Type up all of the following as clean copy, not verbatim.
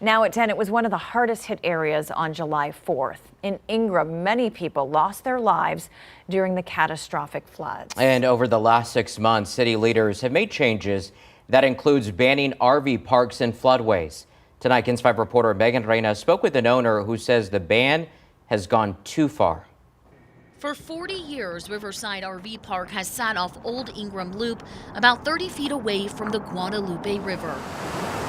Now at 10, it was one of the hardest hit areas on July 4th. In Ingram, many people lost their lives during the catastrophic floods. And over the last 6 months, city leaders have made changes that includes banning RV parks and floodways. Tonight, KENS 5 reporter Megan Reyna spoke with an owner who says the ban has gone too far. For 40 years, Riverside RV Park has sat off Old Ingram Loop, about 30 feet away from the Guadalupe River.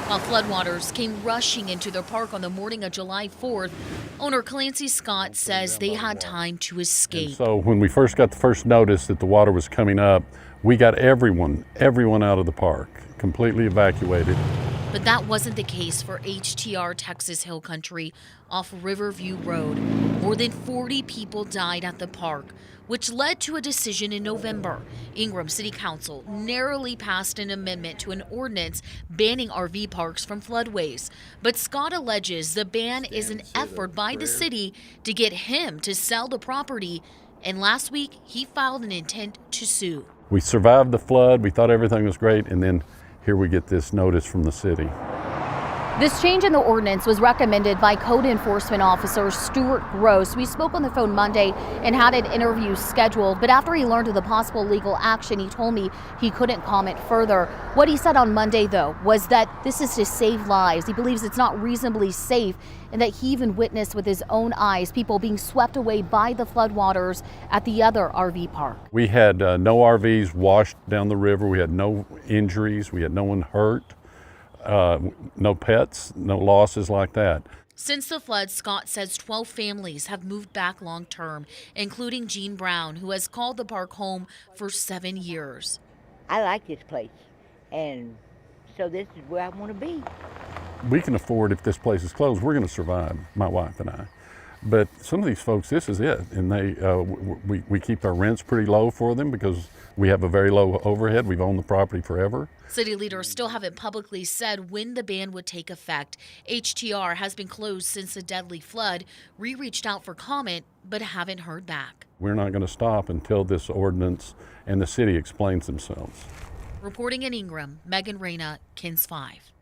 While floodwaters came rushing into their park on the morning of July 4th, owner Clancy Scott says they had time to escape. And so when we first got the first notice that the water was coming up, we got everyone out of the park, completely evacuated. But that wasn't the case for HTR Texas Hill Country off Riverview Road. More than 40 people died at the park, which led to a decision in November. Ingram City Council narrowly passed an amendment to an ordinance banning RV parks from floodways. But Scott alleges the ban is an effort by the city to get him to sell the property. And last week, he filed an intent to sue. We survived the flood. We thought everything was great. And then here we get this notice from the city. This change in the ordinance was recommended by Code Enforcement Officer Stuart Gross. We spoke on the phone Monday and had an interview scheduled, but after he learned of the possible legal action, he told me he couldn't comment further. What he said on Monday, though, was that this is to save lives. He believes it's not reasonably safe, and that he even witnessed with his own eyes people being swept away by the floodwaters at the other RV park. We had no RVs washed down the river. We had no injuries. We had no one hurt. No pets, no losses like that. Since the flood, Scott says 12 families have moved back long term, including Jean Brown, who has called the park home for 7 years. I like this place, and so this is where I want to be. We can afford, if this place is closed, we're going to survive, my wife and I. But some of these folks, this is it, and we keep our rents pretty low for them because we have a very low overhead. We've owned the property forever. City leaders still haven't publicly said when the ban would take effect. HTR has been closed since the deadly flood. We reached out for comment, but haven't heard back. We're not going to stop until this ordinance and the city explains themselves. Reporting in Ingram, Megan Reyna, KENS 5.